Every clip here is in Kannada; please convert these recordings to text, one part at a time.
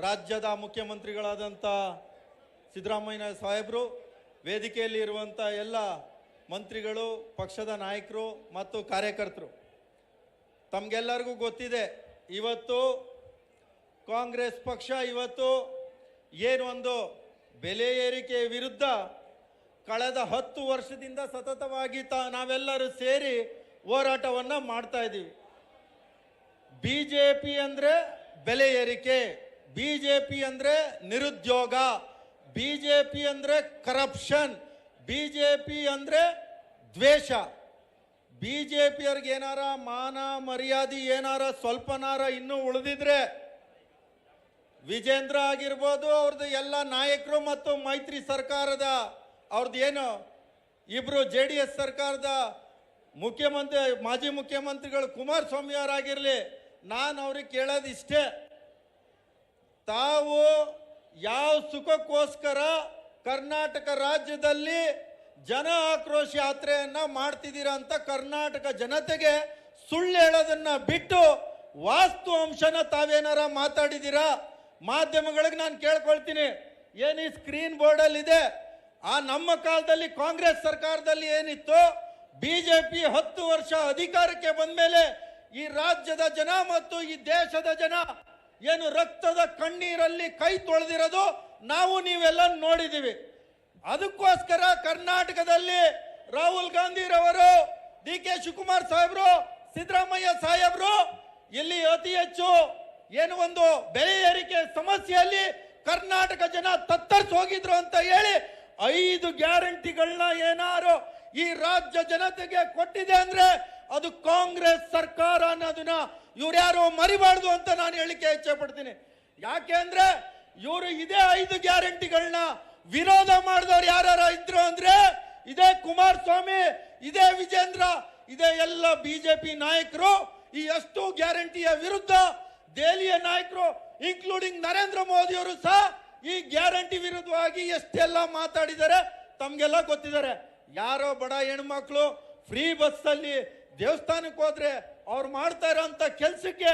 ರಾಜ್ಯದ ಮುಖ್ಯಮಂತ್ರಿಗಳಾದಂಥ ಸಿದ್ದರಾಮಯ್ಯ ಸಾಹೇಬರು, ವೇದಿಕೆಯಲ್ಲಿ ಇರುವಂಥ ಎಲ್ಲ ಮಂತ್ರಿಗಳು, ಪಕ್ಷದ ನಾಯಕರು ಮತ್ತು ಕಾರ್ಯಕರ್ತರು, ತಮಗೆಲ್ಲರಿಗೂ ಗೊತ್ತಿದೆ, ಇವತ್ತು ಕಾಂಗ್ರೆಸ್ ಪಕ್ಷ ಇವತ್ತು ಏನು ಒಂದು ಬೆಲೆ ಏರಿಕೆ ವಿರುದ್ಧ ಕಳೆದ 10 ವರ್ಷದಿಂದ ಸತತವಾಗಿ ನಾವೆಲ್ಲರೂ ಸೇರಿ ಹೋರಾಟವನ್ನು ಮಾಡ್ತಾ ಇದ್ದೀವಿ. ಬಿಜೆಪಿ ಅಂದರೆ ಬೆಲೆ ಏರಿಕೆ, ಬಿಜೆಪಿ ಅಂದರೆ ನಿರುದ್ಯೋಗ, ಬಿಜೆಪಿ ಅಂದರೆ ಕರಪ್ಷನ್, ಬಿಜೆಪಿ ಅಂದರೆ ದ್ವೇಷ. ಬಿಜೆಪಿಯವ್ರಿಗೆ ಏನಾರ ಮಾನ ಮರ್ಯಾದೆ ಏನಾರ ಸ್ವಲ್ಪನಾರ ಇನ್ನೂ ಉಳಿದಿದ್ರೆ ವಿಜೇಂದ್ರ ಆಗಿರ್ಬೋದು, ಅವ್ರದ್ದು ಎಲ್ಲ ನಾಯಕರು ಮತ್ತು ಮೈತ್ರಿ ಸರ್ಕಾರದ ಅವ್ರದ್ದು ಏನು ಇಬ್ರು JDS ಸರ್ಕಾರದ ಮುಖ್ಯಮಂತ್ರಿ, ಮಾಜಿ ಮುಖ್ಯಮಂತ್ರಿಗಳು ಕುಮಾರಸ್ವಾಮಿ ಅವರಾಗಿರಲಿ, ನಾನು ಅವ್ರಿಗೆ ಕೇಳೋದು ಇಷ್ಟೇ, ತಾವು ಯಾವ ಸುಖಕ್ಕೋಸ್ಕರ ಕರ್ನಾಟಕ ರಾಜ್ಯದಲ್ಲಿ ಜನ ಆಕ್ರೋಶ ಯಾತ್ರೆಯನ್ನ ಮಾಡ್ತಿದ್ದೀರಾ ಅಂತ ಕರ್ನಾಟಕ ಜನತೆಗೆ ಸುಳ್ಳು ಹೇಳೋದನ್ನ ಬಿಟ್ಟು ವಾಸ್ತು ಅಂಶನ ತಾವೇನಾರ ಮಾತಾಡಿದ್ದೀರಾ? ಮಾಧ್ಯಮಗಳಿಗೆ ನಾನು ಕೇಳ್ಕೊಳ್ತೀನಿ, ಏನು ಈ ಸ್ಕ್ರೀನ್ ಬೋರ್ಡಲ್ಲಿ ಇದೆ, ಆ ನಮ್ಮ ಕಾಲದಲ್ಲಿ ಕಾಂಗ್ರೆಸ್ ಸರ್ಕಾರದಲ್ಲಿ ಏನಿತ್ತು, ಬಿಜೆಪಿ 10 ವರ್ಷ ಅಧಿಕಾರಕ್ಕೆ ಬಂದ ಮೇಲೆ ಈ ರಾಜ್ಯದ ಜನ ಮತ್ತು ಈ ದೇಶದ ಜನ ಏನು ರಕ್ತದ ಕಣ್ಣೀರಲ್ಲಿ ಕೈ ತೊಳೆದಿರೋದು ನಾವು ನೀವೆಲ್ಲ ನೋಡಿದ್ದೀವಿ. ಅದಕ್ಕೋಸ್ಕರ ಕರ್ನಾಟಕದಲ್ಲಿ ರಾಹುಲ್ ಗಾಂಧಿರವರು, DK ಶಿವಕುಮಾರ್ ಸಾಹೇಬರು, ಸಿದ್ದರಾಮಯ್ಯ ಸಾಹೇಬರು ಇಲ್ಲಿ ಅತಿ ಹೆಚ್ಚು ಏನು ಒಂದು ಬೆಲೆ ಏರಿಕೆ ಸಮಸ್ಯೆಯಲ್ಲಿ ಕರ್ನಾಟಕ ಜನ ತತ್ತರಿಸಿ ಹೋಗಿದ್ರು ಅಂತ ಹೇಳಿ 5 ಗ್ಯಾರಂಟಿಗಳನ್ನ ಏನಾರು ಈ ರಾಜ್ಯ ಜನತೆಗೆ ಕೊಟ್ಟಿದೆ ಅಂದ್ರೆ ಅದು ಕಾಂಗ್ರೆಸ್ ಸರ್ಕಾರ ಅನ್ನೋದನ್ನ ಇವ್ರ್ಯಾರು ಮರಿಬಾರ್ದು ಅಂತ ನಾನು ಹೇಳಿಕೆ ಇಚ್ಛೆ ಪಡ್ತೀನಿ. ಯಾಕೆ ಅಂದ್ರೆ ಇವರು ಇದೇ 5 ಗ್ಯಾರಂಟಿಗಳನ್ನ ವಿರೋಧ ಮಾಡಿದವ್ರು ಯಾರು ಇದ್ರು ಅಂದ್ರೆ ಇದೇ ಕುಮಾರಸ್ವಾಮಿ, ಇದೇ ವಿಜೇಂದ್ರ, ಇದೇ ಎಲ್ಲ ಬಿಜೆಪಿ ನಾಯಕರು. ಈ ಅಷ್ಟು ಗ್ಯಾರಂಟಿಯ ವಿರುದ್ಧ ದೆಹಲಿಯ ನಾಯಕರು ಇನ್ಕ್ಲೂಡಿಂಗ್ ನರೇಂದ್ರ ಮೋದಿ ಅವರು ಸಹ ಈ ಗ್ಯಾರಂಟಿ ವಿರುದ್ಧವಾಗಿ ಎಷ್ಟೆಲ್ಲ ಮಾತಾಡಿದ್ದಾರೆ ತಮ್ಗೆಲ್ಲ ಗೊತ್ತಿದ್ದಾರೆ. ಯಾರೋ ಬಡ ಹೆಣ್ಮಕ್ಳು ಫ್ರೀ ಬಸ್ ಅಲ್ಲಿ ದೇವಸ್ಥಾನಕ್ಕೆ ಹೋದ್ರೆ ಅವ್ರು ಮಾಡ್ತಾ ಇರೋಂಥ ಕೆಲ್ಸಕ್ಕೆ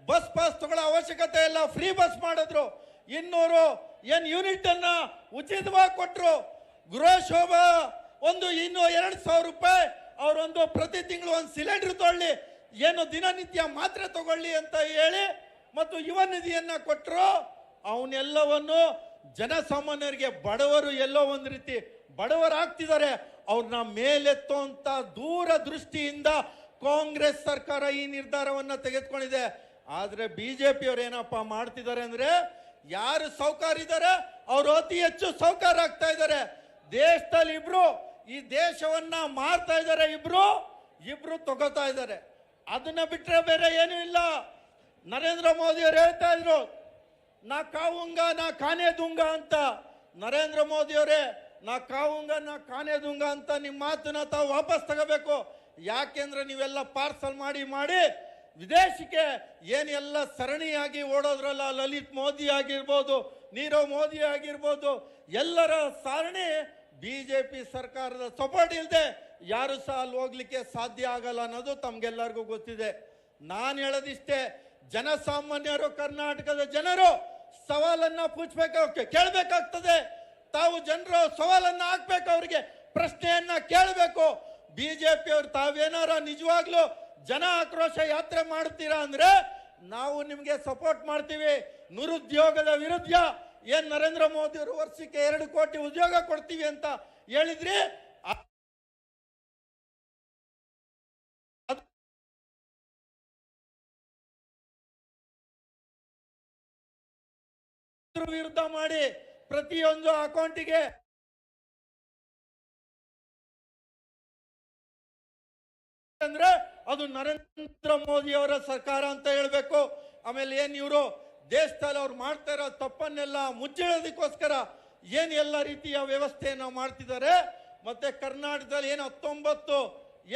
ಬಸ್ ಪಾಸ್ ತಗೊಳ್ಳೋ ಅವಶ್ಯಕತೆ ಇಲ್ಲ, ಫ್ರೀ ಬಸ್ ಮಾಡಿದ್ರು. 200 ಏನು ಯೂನಿಟ್ ಅನ್ನ ಉಚಿತವಾಗಿ ಕೊಟ್ಟರು. ಗೃಹ ಶೋಭಾ ಒಂದು 2,000 ರೂಪಾಯಿ ಅವರೊಂದು ಪ್ರತಿ ತಿಂಗಳು ಒಂದು ಸಿಲಿಂಡರ್ ತಗೊಳ್ಳಿ, ಏನು ದಿನನಿತ್ಯ ಮಾತ್ರೆ ತಗೊಳ್ಳಿ ಅಂತ ಹೇಳಿ ಮತ್ತು ಯುವ ನಿಧಿಯನ್ನ ಕೊಟ್ಟರು. ಅವನ್ನೆಲ್ಲವನ್ನು ಜನಸಾಮಾನ್ಯರಿಗೆ, ಬಡವರು ಎಲ್ಲೋ ಒಂದು ರೀತಿ ಬಡವರಾಗ್ತಿದ್ದಾರೆ, ಅವ್ರನ್ನ ಮೇಲೆತ್ತುವಂತ ದೂರದೃಷ್ಟಿಯಿಂದ ಕಾಂಗ್ರೆಸ್ ಸರ್ಕಾರ ಈ ನಿರ್ಧಾರವನ್ನ ತೆಗೆದುಕೊಂಡಿದೆ. ಆದ್ರೆ ಬಿಜೆಪಿ ಅವ್ರು ಏನಪ್ಪಾ ಮಾಡ್ತಿದ್ದಾರೆ ಅಂದ್ರೆ, ಯಾರು ಸೌಕಾರ ಇದ್ದಾರೆ ಅವರು ಅತಿ ಹೆಚ್ಚು ಸೌಕಾರ ಆಗ್ತಾ ಇದ್ದಾರೆ. ದೇಶದಲ್ಲಿ ಇಬ್ರು ಈ ದೇಶವನ್ನ ಮಾರ್ತಾ ಇದ್ದಾರೆ, ಇಬ್ರು ತಗೋತಾ ಇದ್ದಾರೆ. ಅದನ್ನ ಬಿಟ್ರೆ ಬೇರೆ ಏನೂ ಇಲ್ಲ. ನರೇಂದ್ರ ಮೋದಿ ಅವರು ಹೇಳ್ತಾ ಇದ್ರು, ನಾ ಕಾವುಂಗ ನಾ ಕಾನೆ ದುಂಗ ಅಂತ. ನರೇಂದ್ರ ಮೋದಿ ಅವರೇ, ನಾ ಕಾವುಂಗ ನಾ ಕಾನೆ ದುಂಗ ಅಂತ ನಿಮ್ಮ ಮಾತನ್ನ ತಾವು ವಾಪಸ್ ತಗೋಬೇಕು. ಯಾಕೆಂದ್ರೆ ನೀವೆಲ್ಲ ಪಾರ್ಸಲ್ ಮಾಡಿ ವಿದೇಶಕ್ಕೆ ಏನೆಲ್ಲ ಸರಣಿಯಾಗಿ ಓಡೋದ್ರಲ್ಲ, ಲಲಿತ್ ಮೋದಿ ಆಗಿರ್ಬೋದು, ನೀರವ್ ಮೋದಿ ಆಗಿರ್ಬೋದು, ಎಲ್ಲರ ಸರಣಿ ಬಿಜೆಪಿ ಸರ್ಕಾರದ ಸಪೋರ್ಟ್ ಇಲ್ಲದೆ ಯಾರು ಸಹ ಅಲ್ಲಿ ಹೋಗ್ಲಿಕ್ಕೆ ಸಾಧ್ಯ ಆಗಲ್ಲ ಅನ್ನೋದು ತಮ್ಗೆಲ್ಲರಿಗೂ ಗೊತ್ತಿದೆ. ನಾನು ಹೇಳೋದಿಷ್ಟೇ, ಜನಸಾಮಾನ್ಯರು, ಕರ್ನಾಟಕದ ಜನರು ಸವಾಲನ್ನ ಕೇಳಬೇಕಾಗ್ತದೆ. ತಾವು ಜನರು ಸವಾಲನ್ನ ಹಾಕ್ಬೇಕು, ಅವರಿಗೆ ಪ್ರಶ್ನೆಯನ್ನ ಕೇಳಬೇಕು. ಬಿಜೆಪಿ ಅವರು ತಾವೇನಾರ ನಿಜವಾಗ್ಲೂ ಜನ ಆಕ್ರೋಶ ಯಾತ್ರೆ ಮಾಡ್ತೀರಾ ಅಂದ್ರೆ ನಾವು ನಿಮ್ಗೆ ಸಪೋರ್ಟ್ ಮಾಡ್ತೀವಿ. ನಿರುದ್ಯೋಗದ ವಿರುದ್ಧ ಏನ್ ನರೇಂದ್ರ ಮೋದಿ ಅವರು ವರ್ಷಕ್ಕೆ 2 ಕೋಟಿ ಉದ್ಯೋಗ ಕೊಡ್ತೀವಿ ಅಂತ ಹೇಳಿದ್ರಿ, ವಿರುದ್ಧ ಮಾಡಿ ಪ್ರತಿಯೊಂದು ಅಕೌಂಟಿಗೆ ಅಂದ್ರೆ ಅದು ನರೇಂದ್ರ ಮೋದಿ ಅವರ ಸರ್ಕಾರ ಅಂತ ಹೇಳ್ಬೇಕು. ಆಮೇಲೆ ಏನ್ ಇವರು ದೇಶದಲ್ಲಿ ಅವ್ರು ಮಾಡ್ತಾ ಇರೋ ತಪ್ಪನ್ನೆಲ್ಲ ಮುಚ್ಚಿಡೋದಕ್ಕೋಸ್ಕರ ಏನ್ ಎಲ್ಲ ರೀತಿಯ ವ್ಯವಸ್ಥೆಯನ್ನು ಮಾಡ್ತಿದ್ದಾರೆ. ಮತ್ತೆ ಕರ್ನಾಟಕದಲ್ಲಿ ಏನು 19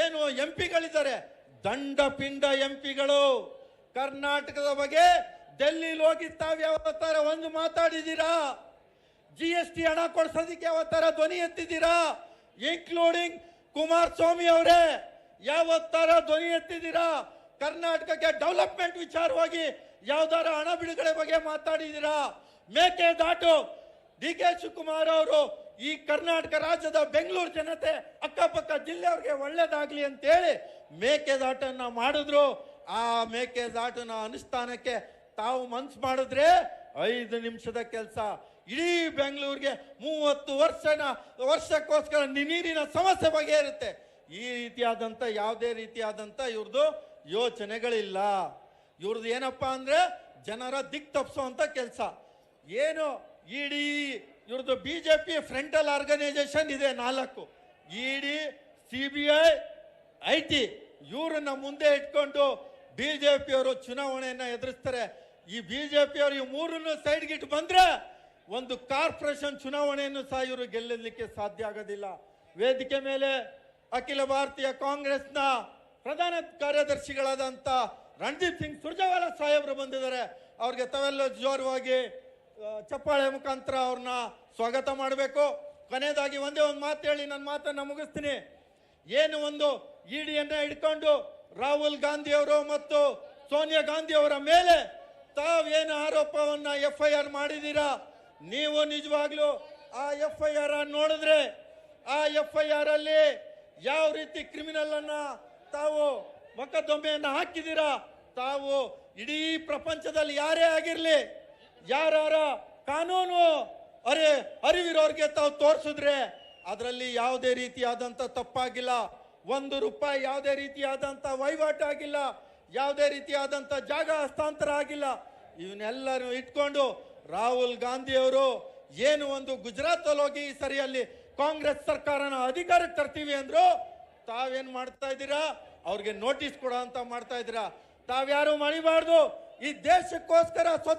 ಏನು MP ಗಳಿದ್ದಾರೆ, ದಂಡ ಪಿಂಡ MP ಗಳು. ಕರ್ನಾಟಕದ ಬಗ್ಗೆ ಡೆಲ್ಲಿಲಿ ಹೋಗಿ ತಾವ್ ಯಾವ ತರ ಒಂದು ಮಾತಾಡಿದ್ದೀರಾ? GST ಹಣ ಕೊಡ್ಸೋದಕ್ಕೆ ಯಾವ ತರ ಧ್ವನಿ ಎತ್ತಿದ್ದೀರಾ? ಇನ್ಕ್ಲೂಡಿಂಗ್ ಕುಮಾರಸ್ವಾಮಿ ಅವರೇ ಯಾವ ತರ ಧ್ವನಿ ಎತ್ತಿದ್ದೀರಾ? ಕರ್ನಾಟಕಕ್ಕೆ ಡೆವಲಪ್ಮೆಂಟ್ ವಿಚಾರವಾಗಿ ಯಾವ್ದಾರ ಹಣ ಬಿಡುಗಡೆ ಬಗ್ಗೆ ಮಾತಾಡಿದ್ದೀರಾ? ಮೇಕೆದಾಟು ಡಿ ಕೆ ಶಿವಕುಮಾರ್ ಅವರು ಈ ಕರ್ನಾಟಕ ರಾಜ್ಯದ ಬೆಂಗಳೂರು ಜನತೆ ಅಕ್ಕಪಕ್ಕ ಜಿಲ್ಲೆಯವ್ರಿಗೆ ಒಳ್ಳೇದಾಗ್ಲಿ ಅಂತೇಳಿ ಮೇಕೆದಾಟನ್ನ ಮಾಡಿದ್ರು. ಆ ಮೇಕೆದಾಟನ ಅನುಷ್ಠಾನಕ್ಕೆ ತಾವು ಮನ್ಸು ಮಾಡಿದ್ರೆ 5 ನಿಮಿಷದ ಕೆಲಸ. ಇಡೀ ಬೆಂಗಳೂರಿಗೆ 30 ವರ್ಷಕ್ಕೋಸ್ಕರ ನೀರಿನ ಸಮಸ್ಯೆ ಬಗೆಹರುತ್ತೆ. ಈ ರೀತಿಯಾದಂಥ ಯಾವುದೇ ರೀತಿಯಾದಂಥ ಇವ್ರದ್ದು ಯೋಚನೆಗಳಿಲ್ಲ. ಇವ್ರದ್ದು ಏನಪ್ಪಾ ಅಂದ್ರೆ ಜನರ ದಿಕ್ ತಪ್ಪಿಸುವಂತ ಕೆಲಸ. ಏನು ಇಡೀ ಇವ್ರದ್ದು ಬಿಜೆಪಿ ಫ್ರಂಟಲ್ ಆರ್ಗನೈಸೇಷನ್ ಇದೆ 4, ಇಡಿ, CBI, IT. ಇವ್ರನ್ನ ಮುಂದೆ ಇಟ್ಕೊಂಡು ಬಿಜೆಪಿಯವರು ಚುನಾವಣೆಯನ್ನ ಎದುರಿಸ್ತಾರೆ. ಈ ಬಿಜೆಪಿಯವರು ಈ 3 ಸೈಡ್ಗಿಟ್ಟು ಬಂದ್ರೆ ಒಂದು ಕಾರ್ಪೊರೇಷನ್ ಚುನಾವಣೆಯನ್ನು ಸಹ ಇವರು ಗೆಲ್ಲಲಿಕ್ಕೆ ಸಾಧ್ಯ ಆಗೋದಿಲ್ಲ. ವೇದಿಕೆ ಮೇಲೆ ಅಖಿಲ ಭಾರತೀಯ ಕಾಂಗ್ರೆಸ್ನ ಪ್ರಧಾನ ಕಾರ್ಯದರ್ಶಿಗಳಾದಂಥ ರಣದೀಪ್ ಸಿಂಗ್ ಸುರ್ಜೇವಾಲಾ ಸಾಹೇಬರು ಬಂದಿದ್ದಾರೆ. ಅವ್ರಿಗೆ ತಾವೆಲ್ಲ ಜೋರವಾಗಿ ಚಪ್ಪಾಳೆ ಮುಖಾಂತರ ಅವ್ರನ್ನ ಸ್ವಾಗತ ಮಾಡಬೇಕು. ಕೊನೆಯದಾಗಿ ಒಂದೇ ಒಂದು ಮಾತು ಹೇಳಿ ನನ್ನ ಮಾತನ್ನ ಮುಗಿಸ್ತೀನಿ. ಏನು ಒಂದು ಇಡಿಯನ್ನ ಹಿಡ್ಕೊಂಡು ರಾಹುಲ್ ಗಾಂಧಿ ಅವರು ಮತ್ತು ಸೋನಿಯಾ ಗಾಂಧಿ ಅವರ ಮೇಲೆ ತಾವೇನು ಆರೋಪವನ್ನ FIR ಮಾಡಿದ್ದೀರಾ, ನೀವು ನಿಜವಾಗ್ಲೂ ಆ FIR ನೋಡಿದ್ರೆ ಆ FIR ಅಲ್ಲಿ ಯಾವ ರೀತಿ ಕ್ರಿಮಿನಲ್ ಅನ್ನ ತಾವು ಮೊಕದ್ದಮೆಯನ್ನ ಹಾಕಿದ್ದೀರಾ, ತಾವು ಇಡೀ ಪ್ರಪಂಚದಲ್ಲಿ ಯಾರೇ ಆಗಿರ್ಲಿ ಯಾರ ಕಾನೂನು ಅರಿವಿರೋರ್ಗೆ ತಾವು ತೋರಿಸಿದ್ರೆ ಅದರಲ್ಲಿ ಯಾವುದೇ ರೀತಿಯಾದಂಥ ತಪ್ಪಾಗಿಲ್ಲ. 1 ರೂಪಾಯಿ ಯಾವುದೇ ರೀತಿಯಾದಂಥ ವಹಿವಾಟು ಆಗಿಲ್ಲ, ಯಾವುದೇ ರೀತಿಯಾದಂಥ ಜಾಗ ಹಸ್ತಾಂತರ ಆಗಿಲ್ಲ. ಇವನ್ನೆಲ್ಲರೂ ಇಟ್ಕೊಂಡು ರಾಹುಲ್ ಗಾಂಧಿ ಅವರು ಏನು ಒಂದು ಗುಜರಾತ್ ಅಲ್ಲಿ ಹೋಗಿ ಈ ಸರಿಯಲ್ಲಿ ಕಾಂಗ್ರೆಸ್ ಸರ್ಕಾರನ ಅಧಿಕಾರಕ್ಕೆ ತರ್ತೀವಿ ಅಂದ್ರು, ತಾವೇನ್ ಮಾಡ್ತಾ ಇದ್ದೀರಾ? ಅವ್ರಿಗೆ ನೋಟಿಸ್ ಕೊಡೋ ಅಂತ ಮಾಡ್ತಾ ಇದ್ದೀರಾ. ತಾವ್ಯಾರು ಮಣಿಬಾರ್ದು. ಈ ದೇಶಕ್ಕೋಸ್ಕರ ಸ್ವತಂತ್ರ